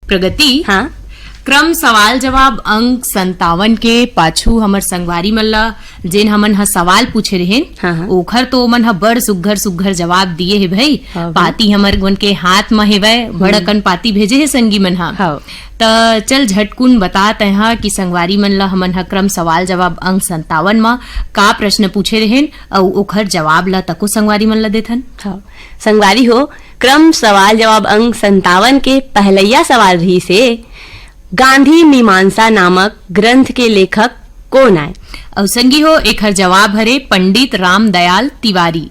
प्रगति हाँ क्रम सवाल जवाब अंक 57 के पाछू हमर संगवारी मन ला जेन हमन ह सवाल पूछे रहेन हाँ। ओखर तो मन ह बड़ सुग्घर सुग्घर जवाब दिए हे भाई। हाँ। पाती हमर मन के हाथ में हेवै बड़कन पाती भेजे हे संगी मन ह। हाँ। त चल झटकुन बतात है कि संगवारी मन ला हमन ह क्रम सवाल जवाब अंक 57 म का प्रश्न पूछे रहेन अउ ओखर जवाब ला तको संगवारी मन ला देथन। हाँ संगवारी हो क्रम सवाल जवाब अंक 57 के पहलैया सवाल रही से गांधी मीमांसा नामक ग्रंथ के लेखक कौन आए? और संगी हो एखर जवाब हरे पंडित रामदयाल तिवारी।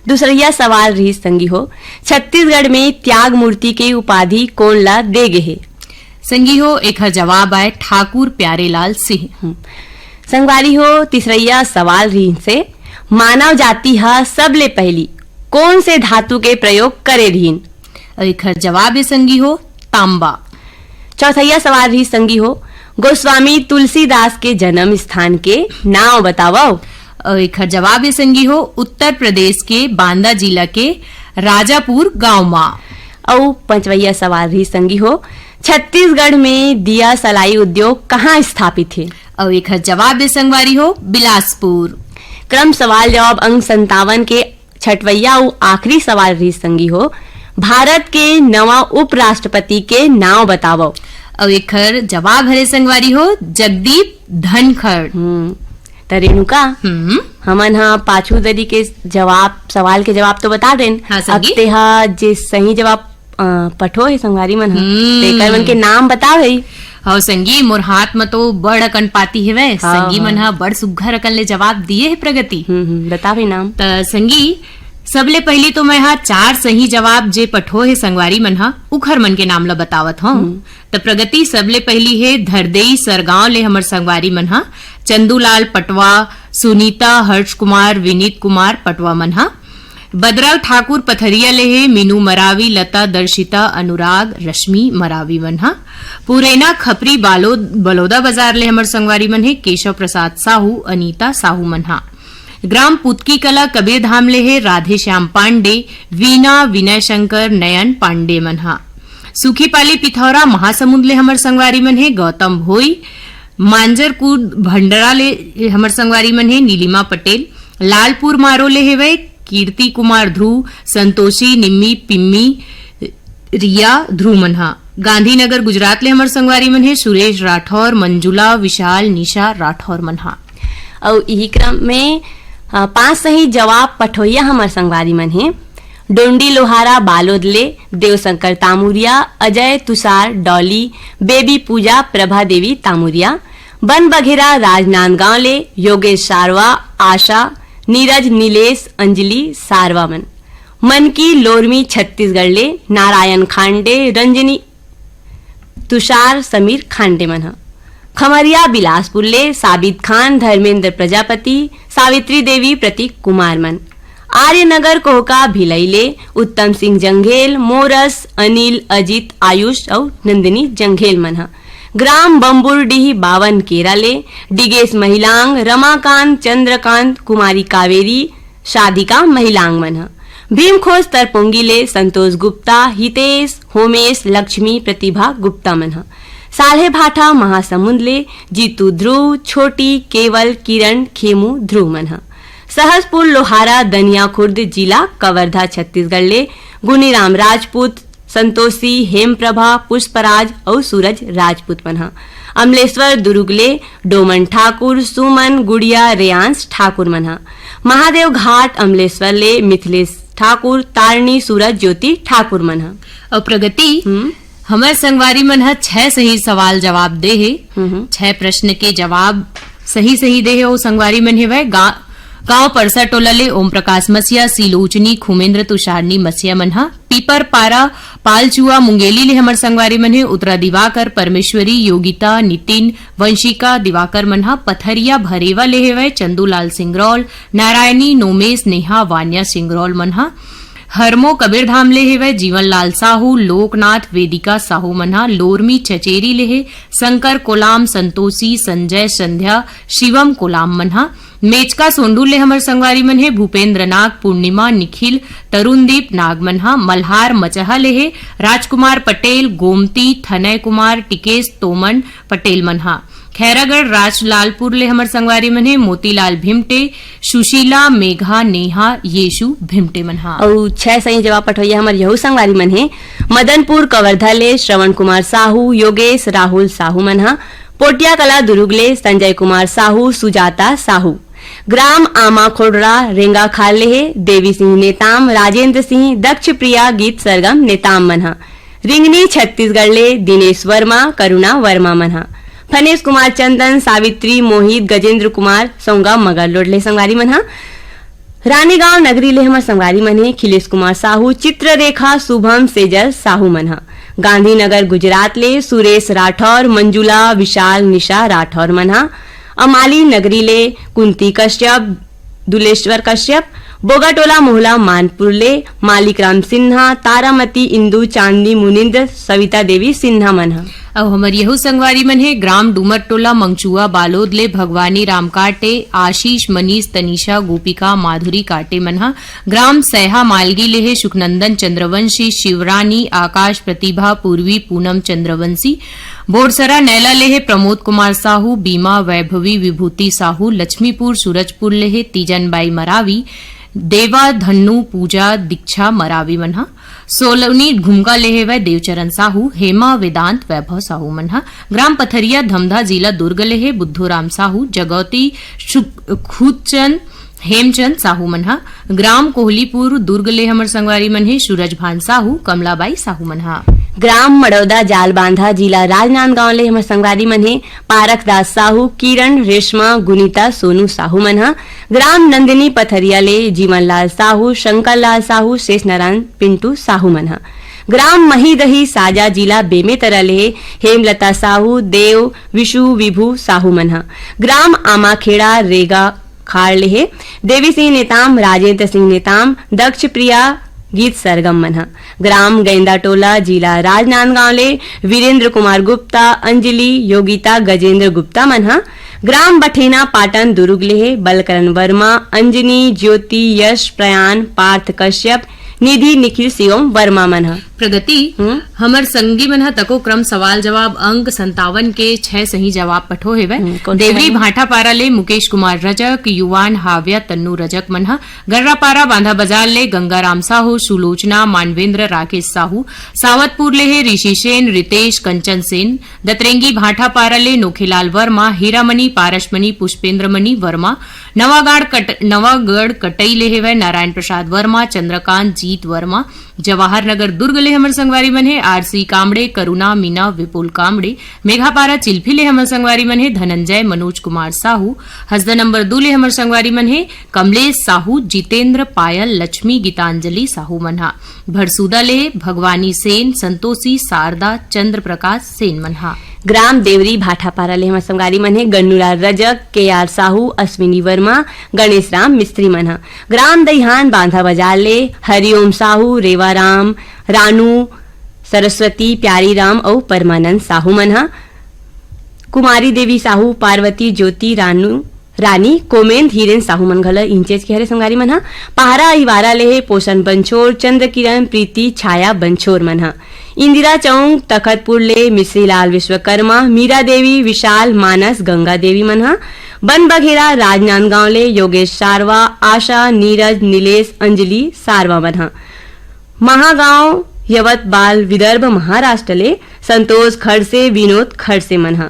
दूसरैया सवाल रही संगी हो छत्तीसगढ़ में त्याग मूर्ति के उपाधि कौन ला दे गे हे? संगी हो एखर जवाब आए ठाकुर प्यारेलाल सिंह। संगवारी हो तीसरैया सवाल रही से मानव जाति हा सबले पहली कौन से धातु के प्रयोग करे रहीन? और एखर जवाब है संगी हो तांबा। चौथैया सवाल रही संगी हो गोस्वामी तुलसीदास के जन्म स्थान के नाम बताओ। और एखर जवाब है संगी हो उत्तर प्रदेश के बांदा जिला के राजापुर गांव मा। और पांचवैया सवाल रही संगी हो छत्तीसगढ़ में दिया सलाई उद्योग कहाँ स्थापित है? और एखर जवाब है संगवारी हो बिलासपुर। क्रम सवाल जवाब अंक 57 के छठवैया और आखिरी सवाल रही संगी हो भारत के नवा उपराष्ट्रपति के नाम बताओ। और एखर जवाब हरे संगवारी हो जगदीप धनखड़। त रेणुका हमन हा पाछू दरी के जवाब सवाल के जवाब तो बता देन। हाँ, अब तेहा जे सही जवाब पठो है संगवारी मन तेकर मन के नाम बताओ है। हाँ संगी मोर हाथ में तो बड़ अकन पाती है वे। संगी मन हा बड़ सुघर अकन ले जवाब दिए है प्रगति। बताओ है नाम। त संगी सबले पहली तो मैं हा 4 सही जवाब जे पठो है संगवारी मन हा उखर मन के नाम ला बतावत हूँ। त प्रगति सबले पहली है धरदेई सरगांव ले हमर संगवारी मन हा चंदूलाल पटवा सुनीता हर्ष कुमार विनीत कुमार पटवा मन हा। बदराव ठाकुर पथरिया ले है मीनू मरावी लता दर्शिता अनुराग रश्मि मरावी मन हा। पुरैना खपरी बलौदा बाजार ले हमर संगवारी मन है केशव प्रसाद साहू अनीता साहू मन हा। ग्राम पुतकी कला कबीर धाम ले है राधे श्याम पांडे वीना विनय शंकर नयन पांडे मन हा। सुखीपाली पिथौरा महासमुंद ले हमर संगवारी मन है गौतम भोई। मांजरकूद भंडरा ले हमर संगवारी मन है नीलिमा पटेल। लालपुर मारो ले है वे कीर्ति कुमार ध्रुव संतोषी निम्मी पिम्मी रिया ध्रुव मन हा। गांधीनगर गुजरात ले हमर संगवारी मन है सुरेश राठौर मंजुला विशाल निशा राठौर मन हा। और यही क्रम में 5 सही जवाब पठोइया हमर संगवारी मन है डोंडी लोहारा बालोदले देवशंकर तामुरिया अजय तुषार डॉली बेबी पूजा प्रभा देवी तामुरिया। बन बघेरा राजनांदगांव ले योगेश सारवा आशा नीरज नीलेश अंजलि सारवा मन की लोरमी छत्तीसगढ़ ले नारायण खांडे रंजनी तुषार समीर खांडे मन हा। खमरिया बिलासपुर ले साबित खान धर्मेंद्र प्रजापति सावित्री देवी प्रतीक कुमार मन। आर्यनगर कोहका भिलई ले उत्तम सिंह जंघेल मोरस अनिल अजित आयुष और नंदिनी जंघेल मन हा। ग्राम बम्बुरडीह बावन केरा ले डिगेश महिलांग रमाकांत चंद्रकांत कुमारी कावेरी शादिका महिलांग मन हा। भीमखोज तरपोंगी ले संतोष गुप्ता हितेश होमेश लक्ष्मी प्रतिभा गुप्ता मन हा। साल्हे भाठा महासमुंद ले जीतू ध्रुव छोटी केवल किरण खेमू ध्रुव मन हा। सहसपुर लोहारा दनिया खुर्द जिला कवर्धा छत्तीसगढ़ ले गुनीराम राजपूत संतोषी हेमप्रभा पुष्पराज और सूरज राजपूत मन हा। अमलेश्वर दुर्ग ले डोमन ठाकुर सुमन गुड़िया रेयांश ठाकुर मन हा। महादेव घाट अमलेश्वर ले मिथिलेश ठाकुर तारणी सूरज ज्योति ठाकुर मन हा। और प्रगति हमारे संगवारी मन हा 6 सही सवाल जवाब दे है। 6 प्रश्न के जवाब सही दे है। वो संगवारी मन है वह गांव परसा टोला ले ओम प्रकाश मसिया सिलोचनी खुमेंद्र तुषारनी मसिया मन हा। पीपर पारा पालचुआ मुंगेली ले हमर संगवारी मन है उत्तरा दिवाकर परमेश्वरी योगिता नितिन वंशिका दिवाकर मन हा। पथरिया भरेवा ले है वह चंदूलाल सिंगरौल नारायणी नोमेश नेहा वान्या सिंगरौल मन हा। हरमो कबीर धाम ले है वह जीवन लाल साहू लोकनाथ वेदिका साहू मन्हा। लोरमी चचेरी ले है शंकर कोलाम संतोषी संजय संध्या शिवम कोलाम मन्हा। मेचका सोंडूल ले हमर संगवारी मन हे भूपेंद्र नाग, पूर्णिमा, निखिल, तरुणदीप नाग मन हा। मल्हार मचहा ले हे राजकुमार पटेल, गोमती, थनय कुमार, टिकेश तोमन पटेल मन हा। खैरागढ़ राजलालपुर ले हमर संगवारी मन हे मोतीलाल भिमटे, सुशीला, मेघा, नेहा, येशु भिमटे मन हा। और 6 सही जवाब पठोइया हमर यहू संगवारी मन हे मदनपुर कवर्धा ले श्रवण कुमार साहू, योगेश राहुल साहू मन हा। पोटिया कला दुर्ग ले संजय कुमार साहू, सुजाता साहू। ग्राम आमा खोडरा रेंगा खाल ले हे देवी सिंह नेताम, राजेंद्र सिंह, दक्ष प्रिया, गीत सरगम नेताम मन हा। रिंगनी छत्तीसगढ़ ले दिनेश वर्मा, करुणा वर्मा मन हा। फनेश कुमार चंदन, सावित्री, मोहित, गजेंद्र कुमार सोंगा मगर लोडले संगवारी मन हा। रानीगांव नगरी ले हमर संगवारी मन हे खिलेश कुमार साहू, चित्ररेखा, शुभम, सेजल साहू मन हा। गांधीनगर गुजरात ले सुरेश राठौर, मंजुला, विशाल, निशा राठौर मन हा। अमाली नगरी ले कुंती कश्यप, दुलेश्वर कश्यप। बोगाटोला मोहला मानपुर ले मालिक राम सिन्हा, तारामती, इंदू, चांदनी, मुनिंद्र, सविता देवी सिन्हा मन हा। अब हमर यहू संगवारी मन हे ग्राम डूमर टोला मंगचुआ बालोद ले भगवानी राम काटे, आशीष, मनीष, तनीषा, गोपिका, माधुरी काटे मन हा। ग्राम सैहा मालगी ले हे सुखनंदन चंद्रवंशी, शिवरानी, आकाश, प्रतिभा, पूर्वी, पूनम चंद्रवंशी। बोरसरा नैला ले हे प्रमोद कुमार साहू, बीमा, वैभवी, विभूति साहू। लक्ष्मीपुर सूरजपुर ले हे तीजनबाई मरावी, देवा, धन्नु, पूजा, दीक्षा मरावी मन हा। सोलवनी घुमका ले वह देवचरण साहू, हेमा, वेदांत, वैभव साहू मन हा। ग्राम पथरिया धमधा जिला दुर्ग ले हे बुद्धूराम साहू, जगौती, खूदचंद, हेमचंद साहू मन हा। ग्राम कोहलीपुर दुर्ग ले हमर संगवारी मन हे सूरजभान साहू, कमलाबाई साहू मन हा। ग्राम मड़ौदा जाल बांधा जिला राजनांदगांव ले हमर संगवारी मन हे पारक दास साहू, किरण, रेशमा, गुनीता, सोनू साहू मन हा। ग्राम नंदिनी पथरिया ले जीवन लाल साहू, शंकर लाल साहू, शेष नारायण पिंटू साहू मन हा। ग्राम महीदही साजा जिला बेमेतरा ले हेमलता साहू, देव, विशु, विभू साहू मन हा। ग्राम आमाखेड़ा रेगा खाड़ ले देवी सिंह नेताम, राजेंद्र सिंह नेताम, दक्ष प्रिया, गीत सरगम मन हा। ग्राम गेंदा टोला जिला राजनांदगांव ले वीरेंद्र कुमार गुप्ता, अंजलि, योगिता, गजेंद्र गुप्ता मन हा। ग्राम बठेना पाटन दुर्ग ले बलकरण वर्मा, अंजनी, ज्योति, यश, प्रयान, पार्थ कश्यप, निधि, निखिल, शिवम वर्मा मन हा। प्रगति हमर संगी मन हा तको क्रम सवाल जवाब अंक 57 के 6 सही जवाब पठो हेवे। देवरी भाटापारा ले मुकेश कुमार रजक, युवान, हाव्या, तन्नू रजक मन हा। गर्रापारा बांधा बाजार ले गंगाराम साहू, सुलोचना, मानवेंद्र, राकेश साहू। सावतपुर ले ऋषि सेन, रितेश, कंचन सेन। दतरेंगी भाटापारा ले नोखेलाल वर्मा, हीरामणि, पारसमणि, पुष्पेंद्रमणि वर्मा। नवागढ़ कटई ले हेवे नारायण प्रसाद वर्मा, चंद्रकांत, जीत वर्मा। जवाहर नगर दुर्ग ले हमर संगवारी मन हे आरसी कामड़े, करुणा, मीना, विपुल कामड़े। मेघापारा चिल्फी ले हमर संगवारी मन हे धनंजय, मनोज कुमार साहू। हसदा नंबर 2 ले हमर संगवारी मन हे कमलेश साहू, जितेंद्र, पायल, लक्ष्मी, गीतांजलि साहू मन हा। भरसूदा ले भगवानी सेन, संतोषी, शारदा, चंद्र प्रकाश सेन मन हा। ग्राम देवरी भाटापारा ले हमर संगवारी मन हे गन्नूलाल रजक, केआर साहू, अश्विनी वर्मा, गणेश राम मिस्त्री मन हा। ग्राम दहिहान बांधा बाजार ले हरिओम साहू, रेवाराम, रानू, सरस्वती, प्यारी राम और परमानंद साहू मन हा। कुमारी देवी साहू, पार्वती, ज्योति, रानी, कोमेंद, हीरेन साहू मन घला इंचेज के हरे संगवारी मन हा। पहारा इवारा ले पोषण बंछोर, चंद्र किरण, प्रीति, छाया बंछोर मन हा। इंदिरा चौक तखतपुर ले मिश्रीलाल विश्वकर्मा, मीरा देवी, विशाल, मानस, गंगा देवी मन हा। बन बघेरा राजनांदगांव ले योगेश सारवा, आशा, नीरज, नीलेश, अंजलि सारवा मन हा। महागांव यवत बाल विदर्भ महाराष्ट्र ले संतोष खड़से, विनोद खड़से मन हा।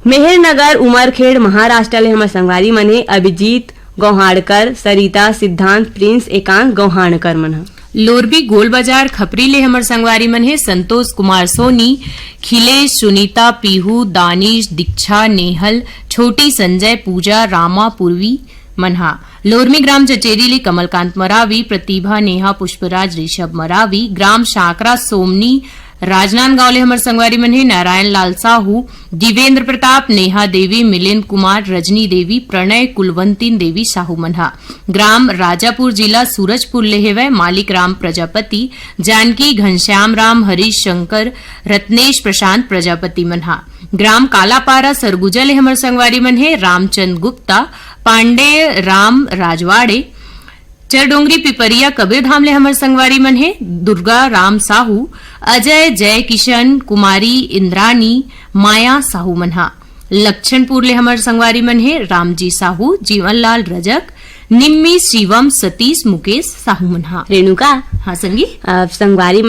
मेहरनगर उमरखेड़ महाराष्ट्र ले हमर संगवारी मन हे अभिजीत गौहाड़कर, सरिता, सिद्धांत, प्रिंस, एकांत गौहाड़कर मन हा। लोरबी गोल बाजार खपरी ले हमर संगवारी मन हे संतोष कुमार सोनी, खिलेश, सुनीता, पीहू, दानिश, दीक्षा, नेहल, छोटी, संजय, पूजा, रामा, पूर्वी मन हा। लोरमी ग्राम चचेरी ले कमलकांत मरावी, प्रतिभा, नेहा, पुष्पराज, ऋषभ मरावी। ग्राम शाकरा सोमनी राजनांदगांव ले हमर संगवारी मन हे नारायण लाल साहू, दिवेंद्र प्रताप, नेहा देवी, मिलिंद कुमार, रजनी देवी, प्रणय, कुलवंतीन देवी साहू मनहा। ग्राम राजापुर, जिला सूरजपुर ले हेवै मालिक राम प्रजापति, जानकी, घनश्याम राम, हरीश शंकर, रत्नेश प्रशांत प्रजापति मनहा। ग्राम कालापारा, सरगुजा ले हमर संगवारी मन हे रामचंद गुप्ता, पांडे राम राजवाड़े। चरडोंगरी, पिपरिया, कबीरधाम ले हमर संगवारी मन हे दुर्गा राम साहू, अजय, जय किशन, कुमारी इंद्रानी, माया साहू मनहा। लक्षणपुर ले हमर संगवारी मन हे रामजी साहू, जीवनलाल रजक, निम्मी, शिवम, सतीश, मुकेश साहू मनहा। रेणुका हाँ संगी संगवारी मन